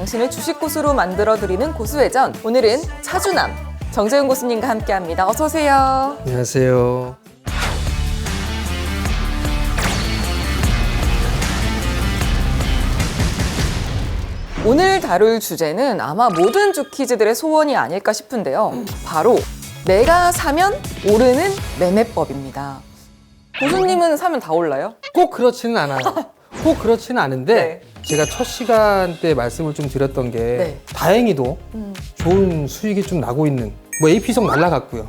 당신을 주식 고수로 만들어드리는 고수회전. 오늘은 차주남 정재훈 고수님과 함께합니다. 어서 오세요. 안녕하세요. 오늘 다룰 주제는 아마 모든 주키즈들의 소원이 아닐까 싶은데요. 바로 내가 사면 오르는 매매법입니다. 고수님은 사면 다 올라요? 꼭 그렇지는 않아요. 꼭 그렇지는 않은데 네. 제가 첫 시간 때 말씀을 좀 드렸던 게 네. 다행히도 좋은 수익이 좀 나고 있는 뭐 AP성 날라갔고요.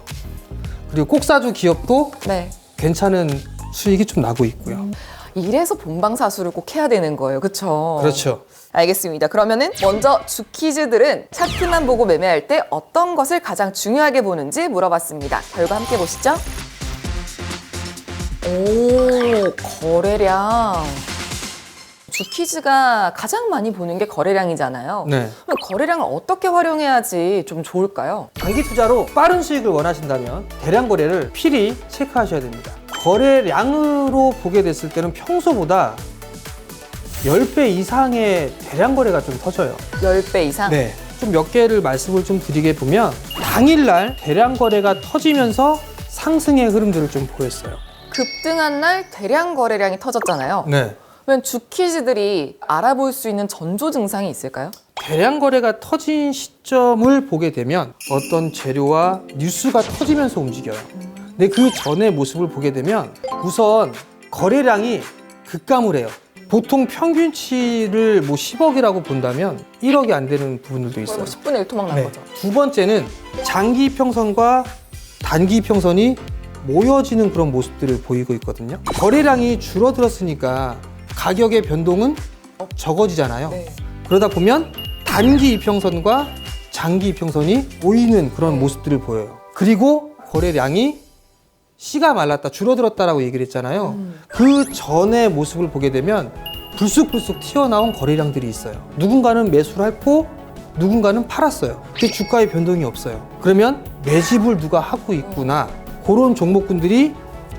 그리고 꼭사주 기업도 네. 괜찮은 수익이 좀 나고 있고요. 이래서 본방사수를 꼭 해야 되는 거예요. 그렇죠? 그렇죠. 알겠습니다. 그러면은 먼저 주키즈들은 차트만 보고 매매할 때 어떤 것을 가장 중요하게 보는지 물어봤습니다. 결과 함께 보시죠. 오, 거래량. 주키즈가 가장 많이 보는 게 거래량이잖아요. 네. 그럼 거래량을 어떻게 활용해야지 좀 좋을까요? 단기 투자로 빠른 수익을 원하신다면 대량 거래를 필히 체크하셔야 됩니다. 거래량으로 보게 됐을 때는 평소보다 10배 이상의 대량 거래가 좀 터져요. 10배 이상? 네. 좀 몇 개를 말씀을 좀 드리게 보면 당일날 대량 거래가 터지면서 상승의 흐름들을 좀 보였어요. 급등한 날 대량 거래량이 터졌잖아요. 네. 그러면 주키즈들이 알아볼 수 있는 전조 증상이 있을까요? 대량 거래가 터진 시점을 보게 되면 어떤 재료와 뉴스가 터지면서 움직여요. 근데 그 전의 모습을 보게 되면 우선 거래량이 급감을 해요. 보통 평균치를 뭐 10억이라고 본다면 1억이 안 되는 부분들도 있어요. 10분의 1 토막 난 네. 거죠. 두 번째는 장기 이평선과 단기 이평선이 모여지는 그런 모습들을 보이고 있거든요. 거래량이 줄어들었으니까 가격의 변동은 적어지잖아요. 네. 그러다 보면 단기 이평선과 장기 이평선이 모이는 그런 모습들을 보여요. 그리고 거래량이 씨가 말랐다, 줄어들었다라고 얘기를 했잖아요. 그 전의 모습을 보게 되면 불쑥불쑥 튀어나온 거래량들이 있어요. 누군가는 매수를 했고 누군가는 팔았어요. 근데 주가의 변동이 없어요. 그러면 매집을 누가 하고 있구나. 그런 종목군들이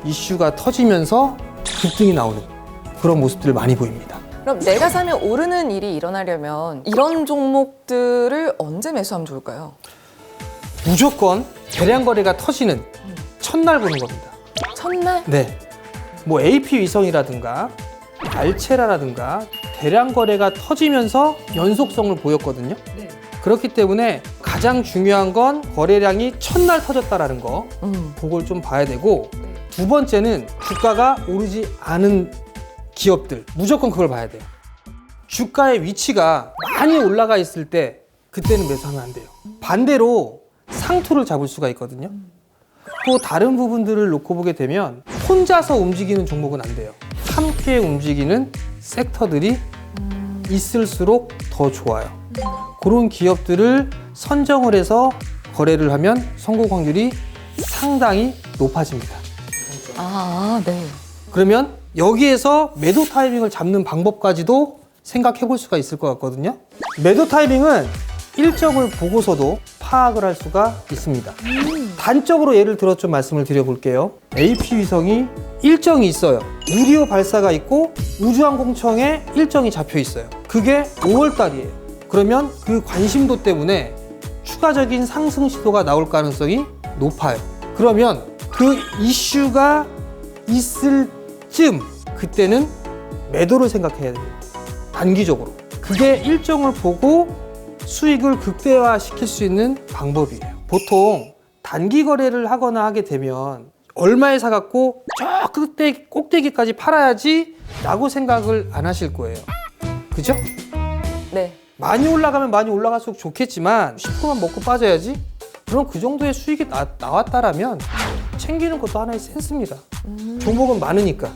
이슈가 터지면서 급등이 나오는 그런 모습들을 많이 보입니다. 그럼 내가 사면 오르는 일이 일어나려면 이런 종목들을 언제 매수하면 좋을까요? 무조건 대량 거래가 터지는 첫날 보는 겁니다. 첫날? 네. 뭐 AP 위성이라든가 알체라라든가 대량 거래가 터지면서 연속성을 보였거든요. 네. 그렇기 때문에 가장 중요한 건 거래량이 첫날 터졌다라는 거. 그걸 좀 봐야 되고, 두 번째는 주가가 오르지 않은 기업들, 무조건 그걸 봐야 돼요. 주가의 위치가 많이 올라가 있을 때 그때는 매수하면 안 돼요. 반대로 상투를 잡을 수가 있거든요. 또 다른 부분들을 놓고 보게 되면 혼자서 움직이는 종목은 안 돼요. 함께 움직이는 섹터들이 있을수록 더 좋아요. 그런 기업들을 선정을 해서 거래를 하면 성공 확률이 상당히 높아집니다. 아, 네. 그러면 여기에서 매도 타이밍을 잡는 방법까지도 생각해 볼 수가 있을 것 같거든요. 매도 타이밍은 일정을 보고서도 파악을 할 수가 있습니다. 단적으로 예를 들어 좀 말씀을 드려볼게요. AP 위성이 일정이 있어요. 누리호 발사가 있고 우주항공청에 일정이 잡혀 있어요. 그게 5월 달이에요. 그러면 그 관심도 때문에 추가적인 상승 시도가 나올 가능성이 높아요. 그러면 그 이슈가 있을 쯤 그때는 매도를 생각해야 됩니다. 단기적으로. 그게 일정을 보고 수익을 극대화시킬 수 있는 방법이에요. 보통 단기 거래를 하거나 하게 되면 얼마에 사갖고 저 꼭대기까지 팔아야지 라고 생각을 안 하실 거예요. 그죠? 네. 많이 올라가면 많이 올라갈수록 좋겠지만 10%만 먹고 빠져야지? 그럼 그 정도의 수익이 나왔다라면 챙기는 것도 하나의 센스입니다. 종목은 많으니까.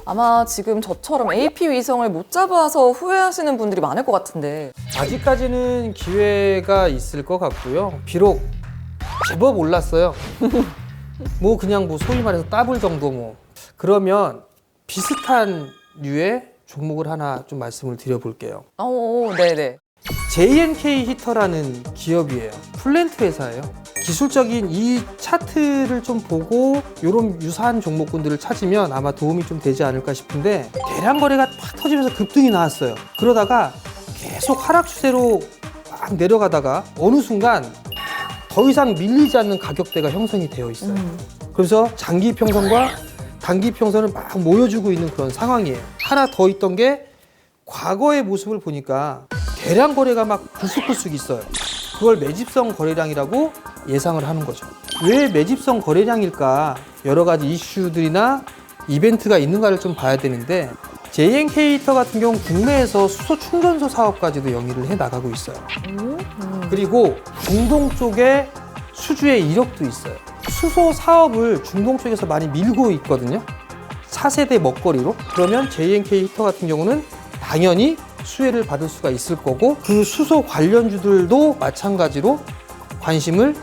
아마 지금 저처럼 AP 위성을 못 잡아서 후회하시는 분들이 많을 것 같은데. 아직까지는 기회가 있을 것 같고요. 비록 제법 올랐어요. 뭐 그냥 뭐 소위 말해서 더블 정도 뭐. 그러면 비슷한 류의 종목을 하나 좀 말씀을 드려볼게요. 네네. JNK 히터라는 기업이에요. 플랜트 회사예요. 기술적인 이 차트를 좀 보고 이런 유사한 종목군들을 찾으면 아마 도움이 좀 되지 않을까 싶은데 대량 거래가 팍 터지면서 급등이 나왔어요. 그러다가 계속 하락 추세로 막 내려가다가 어느 순간 더 이상 밀리지 않는 가격대가 형성이 되어 있어요. 그래서 장기 평선과 단기 평선을 막 모여주고 있는 그런 상황이에요. 하나 더 있던 게 과거의 모습을 보니까 대량 거래가 막 불쑥불쑥 있어요. 그걸 매집성 거래량이라고 예상을 하는 거죠. 왜 매집성 거래량일까? 여러 가지 이슈들이나 이벤트가 있는가를 좀 봐야 되는데 JNK 히터 같은 경우 국내에서 수소 충전소 사업까지도 영위를 해 나가고 있어요. 그리고 중동 쪽에 수주의 이력도 있어요. 수소 사업을 중동 쪽에서 많이 밀고 있거든요. 4세대 먹거리로. 그러면 JNK 히터 같은 경우는 당연히 수혜를 받을 수가 있을 거고 그 수소 관련주들도 마찬가지로 관심을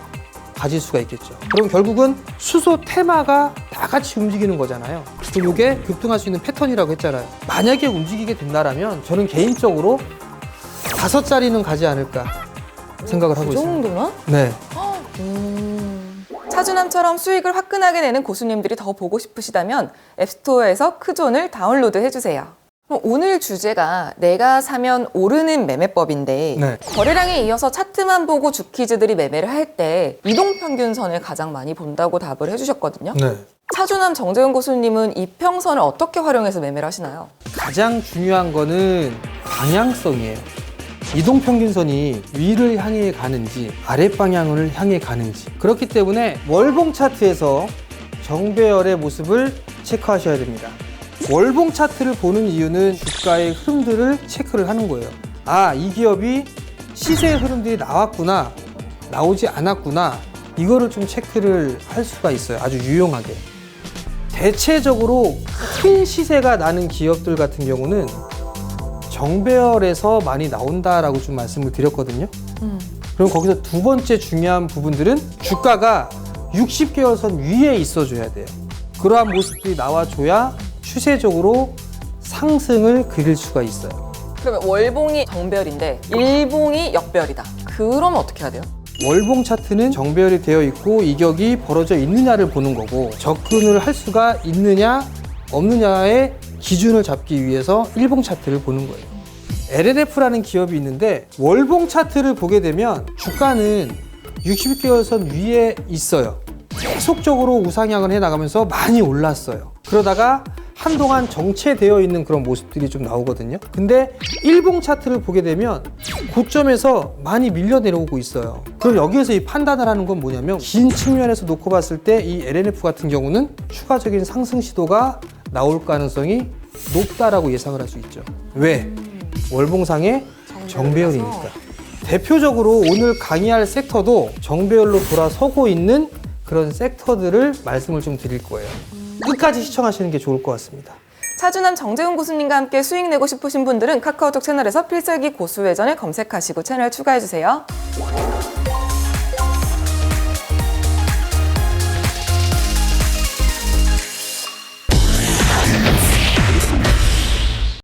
가질 수가 있겠죠. 그럼 결국은 수소 테마가 다 같이 움직이는 거잖아요. 그리고 이게 급등할 수 있는 패턴이라고 했잖아요. 만약에 움직이게 된다면 저는 개인적으로 5자리는 가지 않을까 생각을 하고 그 있습니다. 정도나? 네. 차주남처럼 수익을 화끈하게 내는 고수님들이 더 보고 싶으시다면 앱스토어에서 크존을 다운로드 해주세요. 그럼 오늘 주제가 내가 사면 오르는 매매법인데 네. 거래량에 이어서 차트만 보고 주키즈들이 매매를 할 때 이동평균선을 가장 많이 본다고 답을 해주셨거든요. 네. 차주남 정재훈 고수님은 이 평선을 어떻게 활용해서 매매를 하시나요? 가장 중요한 거는 방향성이에요. 이동평균선이 위를 향해 가는지 아랫방향을 향해 가는지 그렇기 때문에 월봉 차트에서 정배열의 모습을 체크하셔야 됩니다. 월봉 차트를 보는 이유는 주가의 흐름들을 체크를 하는 거예요. 아, 이 기업이 시세의 흐름들이 나왔구나, 나오지 않았구나, 이거를 좀 체크를 할 수가 있어요. 아주 유용하게. 대체적으로 큰 시세가 나는 기업들 같은 경우는 정배열에서 많이 나온다라고 좀 말씀을 드렸거든요. 그럼 거기서 두 번째 중요한 부분들은 주가가 60개월선 위에 있어줘야 돼요. 그러한 모습들이 나와줘야 추세적으로 상승을 그릴 수가 있어요. 그러면 월봉이 정배열인데 일봉이 역배열이다. 그럼 어떻게 해야 돼요? 월봉 차트는 정배열이 되어 있고 이격이 벌어져 있느냐를 보는 거고 접근을 할 수가 있느냐 없느냐의 기준을 잡기 위해서 일봉 차트를 보는 거예요. LNF라는 기업이 있는데 월봉 차트를 보게 되면 주가는 60개월선 위에 있어요. 계속적으로 우상향을 해나가면서 많이 올랐어요. 그러다가 한동안 정체되어 있는 그런 모습들이 좀 나오거든요. 근데 일봉 차트를 보게 되면 고점에서 많이 밀려 내려오고 있어요. 그럼 여기에서 이 판단을 하는 건 뭐냐면 긴 측면에서 놓고 봤을 때 이 LNF 같은 경우는 추가적인 상승 시도가 나올 가능성이 높다라고 예상을 할 수 있죠. 왜? 월봉상의 정배열이니까. 대표적으로 오늘 강의할 섹터도 정배열로 돌아서고 있는 그런 섹터들을 말씀을 좀 드릴 거예요. 끝까지 시청하시는 게 좋을 것 같습니다. 차주남 정재훈 고수님과 함께 수익 내고 싶으신 분들은 카카오톡 채널에서 필살기 고수회전을 검색하시고 채널 추가해주세요.